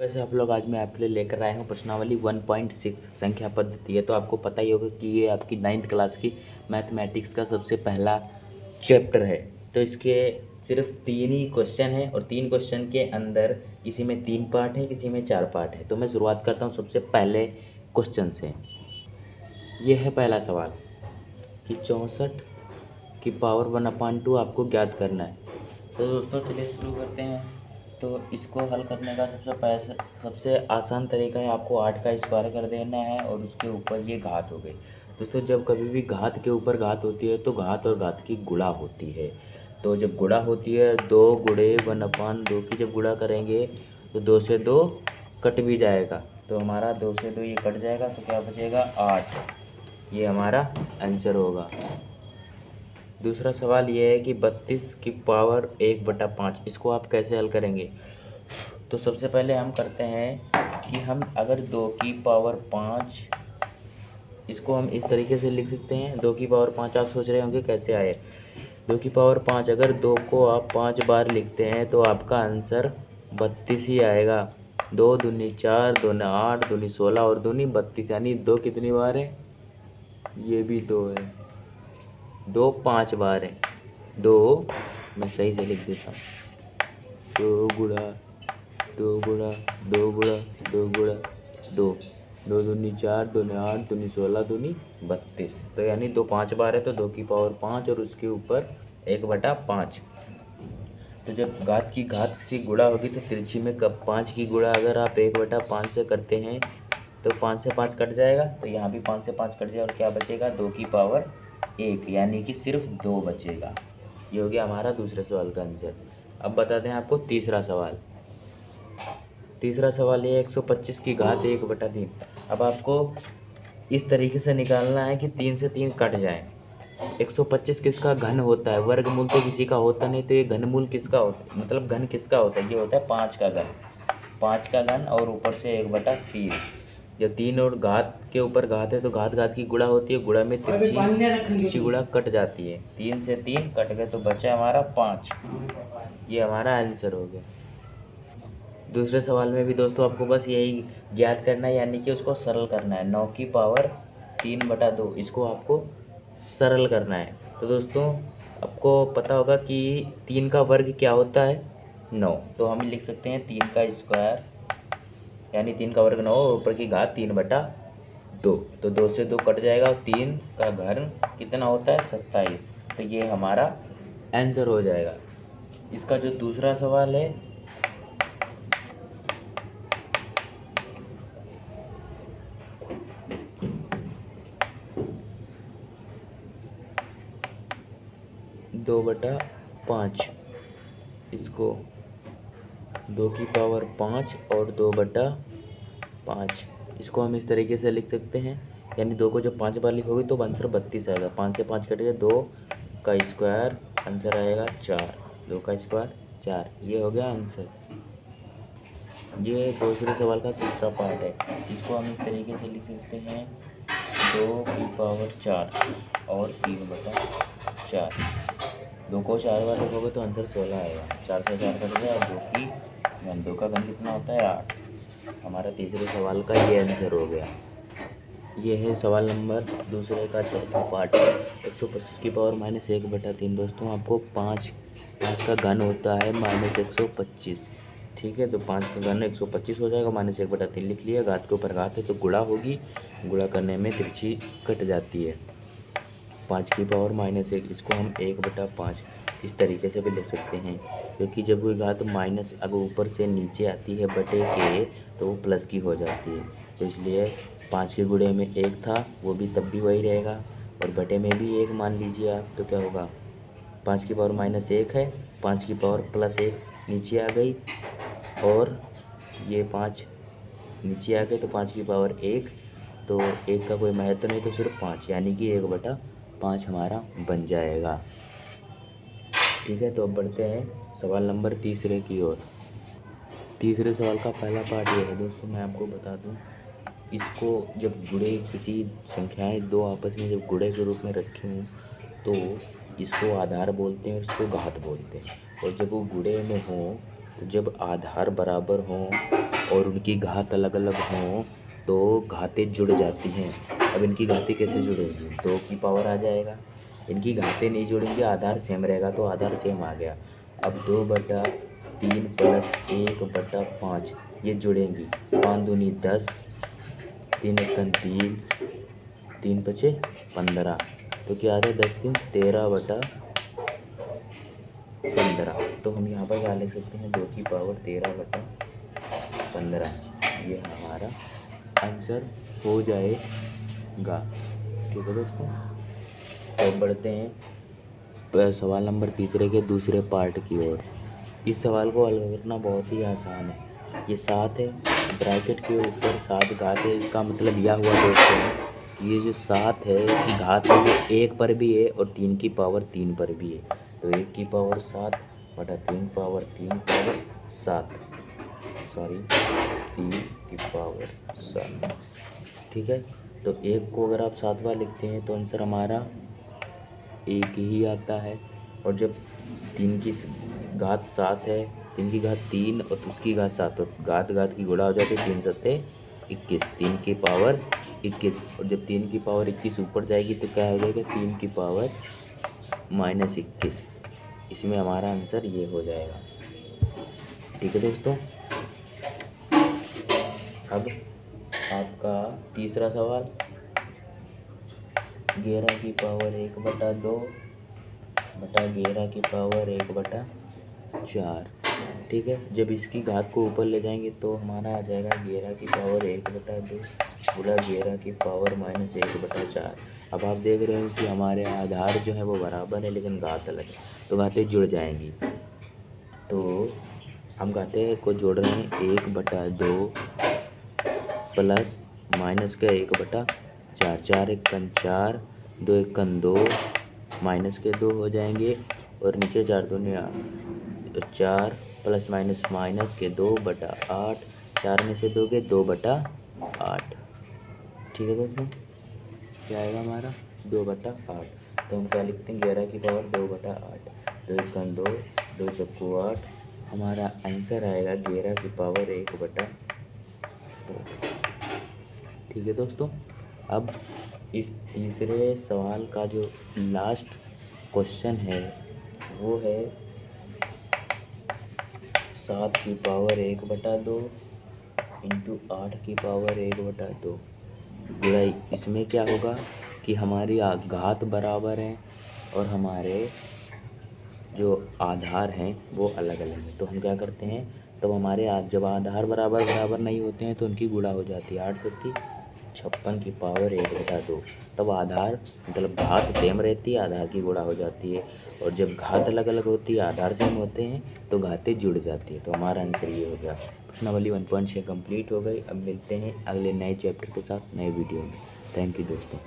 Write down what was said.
वैसे आप लोग आज मैं आपके लिए लेकर आया हूँ प्रश्नावली 1.6 संख्या पद्धति है। तो आपको पता ही होगा कि ये आपकी 9th क्लास की मैथमेटिक्स का सबसे पहला चैप्टर है। तो इसके सिर्फ 3 ही क्वेश्चन हैं और 3 क्वेश्चन के अंदर किसी में 3 पार्ट है, किसी में 4 पार्ट है। तो मैं शुरुआत करता हूँ सबसे पहले क्वेश्चन से। ये है पहला सवाल कि 64 की पावर 1/2 आपको ज्ञात करना है। तो दोस्तों चलिए शुरू करते हैं। तो इसको हल करने का सबसे आसान तरीका है, आपको 8 का स्क्वायर कर देना है और उसके ऊपर ये घात हो गई। दोस्तों जब कभी भी घात के ऊपर घात होती है तो घात और घात की गुणा होती है। तो जब गुणा होती है 2 गुणे 1/2 की जब गुणा करेंगे तो 2 से 2 कट भी जाएगा। तो हमारा 2 से 2 ये कट जाएगा तो क्या बचेगा 8। ये हमारा आंसर होगा। दूसरा सवाल ये है कि 32 की पावर 1/5 इसको आप कैसे हल करेंगे। तो सबसे पहले हम करते हैं कि हम अगर 2 की पावर 5 इसको हम इस तरीके से लिख सकते हैं। 2 की पावर 5 आप सोच रहे होंगे कैसे आए। 2 की पावर 5 अगर 2 को आप 5 बार लिखते हैं तो आपका आंसर 32 ही आएगा। 2 दूनी 4, 2 ने 8, दूनी 16 और दूनी 32, यानी 2 कितनी बार है, ये भी 2 है। 2 5 बार है। 2 मैं सही से लिख देता हूँ। 2 गुणा 2 गुणा 2 गुणा 2 गुणा 2, 2 दूनी 4, 2 ने 8, दूनी 16, दूनी 32। तो यानी 2 5 बार है तो 2 की पावर 5 और उसके ऊपर 1/5। तो जब घात से गुणा होगी तो तिरछी में कब 5 की गुणा अगर आप 1/5 से करते हैं तो 5 से 5 कट जाएगा। तो यहाँ भी 5 से 5 कट जाए और क्या बचेगा 2 की पावर 1, यानी कि सिर्फ 2 बचेगा। ये हो गया हमारा दूसरे सवाल का आंसर। अब बताते हैं आपको तीसरा सवाल। तीसरा सवाल ये 125 की घात 1/3। अब आपको इस तरीके से निकालना है कि 3 से 3 कट जाए। 125 किसका घन होता है, वर्गमूल तो किसी का होता नहीं, तो ये घनमूल किसका होता है, मतलब घन किसका होता है, ये होता है 5 का घन। 5 का घन और ऊपर से 1/3। जब 3 और घात के ऊपर घात है तो घात घात की गुणा होती है, गुणा में तिरछी गुणा कट जाती है। 3 से 3 कट गए तो बचा हमारा 5। ये हमारा आंसर हो गया। दूसरे सवाल में भी दोस्तों आपको बस यही ज्ञात करना है, यानी कि उसको सरल करना है। 9 की पावर 3/2 इसको आपको सरल करना है। तो दोस्तों आपको पता होगा कि 3 का वर्ग क्या होता है, 9। तो हम लिख सकते हैं 3 का स्क्वायर, यानी 3 का वर्ग 9 और ऊपर की घात 3/2। तो 2 से 2 कट जाएगा और 3 का घन कितना होता है 27। तो ये हमारा आंसर हो जाएगा। इसका जो दूसरा सवाल है 2/5, इसको 2 की पावर 5 और 2/5 इसको हम इस तरीके से लिख सकते हैं। यानी 2 को जब 5 बार लिखोगे तो आंसर 32 आएगा। 5 से 5 कटेगा, 2 का स्क्वायर आंसर आएगा 4। 2 का स्क्वायर 4, ये हो गया आंसर। ये दूसरे सवाल का तीसरा पार्ट है। इसको हम इस तरीके से लिख सकते हैं 2 की पावर 4 और 3/4। 2 को 4 बार लिखोगे तो आंसर 16 आएगा। 4 से 4 कट गया और 2 का घन कितना होता है 8। हमारा तीसरे सवाल का ये आंसर हो गया। ये है सवाल नंबर दूसरे का चौथा पार्ट है। 125 की पावर -1/3। दोस्तों आपको 5 का घन होता है -125। ठीक है, तो 5 का घन 125 हो जाएगा, -1/3 लिख लिया। घात के ऊपर घात है तो गुणा होगी, गुणा करने में तिरछी कट जाती है। 5 की पावर -1 इसको हम 1/5 इस तरीके से भी लिख सकते हैं, क्योंकि जब कोई घात माइनस अगर ऊपर से नीचे आती है बटे के तो वो प्लस की हो जाती है। तो इसलिए 5 के गुणे में 1 था, वो भी तब भी वही रहेगा, और बटे में भी 1 मान लीजिए आप, तो क्या होगा 5 की पावर -1 है, 5 की पावर +1 नीचे आ गई, और ये 5 नीचे आ गए तो 5 की पावर 1, तो 1 का कोई महत्व नहीं, तो सिर्फ 5, यानी कि 1/5 हमारा बन जाएगा। ठीक है, तो अब बढ़ते हैं सवाल नंबर तीसरे की ओर। तीसरे सवाल का पहला पार्ट ये है दोस्तों, मैं आपको बता दूं, इसको जब गुणे किसी संख्याएं दो आपस में जब गुणे के रूप में रखी हूँ तो इसको आधार बोलते हैं और इसको घात बोलते हैं। और जब वो गुणे में हो तो जब आधार बराबर हों और उनकी घात अलग अलग हों तो घातें जुड़ जाती हैं। अब इनकी घातें कैसे जुड़ेंगी? 2 की पावर आ जाएगा। इनकी घातें नहीं जुड़ेंगी, आधार सेम रहेगा तो आधार सेम आ गया। अब 2/3 प्लस 1/5 ये जुड़ेंगी। 5 दूनी 10, 3 एकम 3, 3 बचे 15। तो क्या आ रहा है? 10 3 13/15। तो हम यहाँ पर क्या लिख सकते हैं? 2 की पावर 13/15। ये हमारा आंसर हो जाएगा। ठीक है दोस्तों, तो बढ़ते हैं सवाल नंबर तीसरे के दूसरे पार्ट की ओर। इस सवाल को हल करना बहुत ही आसान है। ये 7 है, ब्रैकेट के ऊपर 7 घात है, इसका मतलब यह हुआ दोस्तों ये जो 7 है इसकी घात है जो 1 पर भी है और 3 की पावर 3 पर भी है। तो 1 की पावर 7 बटा 3 पावर 7, सॉरी 3 की पावर 7। ठीक है, तो 1 को अगर आप 7 बार लिखते हैं तो आंसर हमारा 1 ही आता है। और जब 3 की घात 7 है, 3 की घात 3 और उसकी घात 7, तो घात की गुणा हो जाती है। 3 सत्ते 21, 3 की पावर 21। और जब 3 की पावर 21 ऊपर जाएगी तो क्या हो जाएगा? 3 की पावर -21। इसमें हमारा आंसर ये हो जाएगा। ठीक है दोस्तों, अब आपका तीसरा सवाल, 11 की पावर 1/2 बटा 11 की पावर 1/4। ठीक है, जब इसकी घात को ऊपर ले जाएंगे तो हमारा आ जाएगा 11 की पावर 1/2 गुणा 11 की पावर -1/4। अब आप देख रहे हो कि हमारे आधार जो है वो बराबर है लेकिन घात अलग है, तो घातें जुड़ जाएंगी। तो हम घातें को जोड़ रहे हैं 1/2 प्लस माइनस का 1/4, 4 एकम 4, 2 एकम 2, माइनस के 2 हो जाएंगे और नीचे 4 दूनी 8, तो 4 प्लस माइनस के 2/8, 4 में से 2 के 2/8। ठीक है दोस्तों, क्या आएगा हमारा? 2/8। तो हम क्या लिखते हैं? 11 की पावर 2/8, 2 एकम 2, 2 चक्कू 8। हमारा आंसर आएगा 11 की पावर 1/4। ठीक है दोस्तों, अब इस तीसरे सवाल का जो लास्ट क्वेश्चन है वो है 7 की पावर 1/2 इंटू 8 की पावर 1/2 गुणा। इसमें क्या होगा कि हमारी घात बराबर है और हमारे जो आधार हैं वो अलग अलग हैं। तो हम क्या करते हैं, तब हमारे जब आधार बराबर नहीं होते हैं तो उनकी गुणा हो जाती है। 8 सत्ती 56 की पावर 1/2। तब आधार मतलब घात सेम रहती है, आधार की गुणा हो जाती है। और जब घात अलग अलग होती है, आधार सेम होते हैं तो घातें जुड़ जाती है। तो हमारा आंसर ये हो गया। प्रश्नावली 1.6 कंप्लीट हो गई। अब मिलते हैं अगले नए चैप्टर के साथ नए वीडियो में। थैंक यू दोस्तों।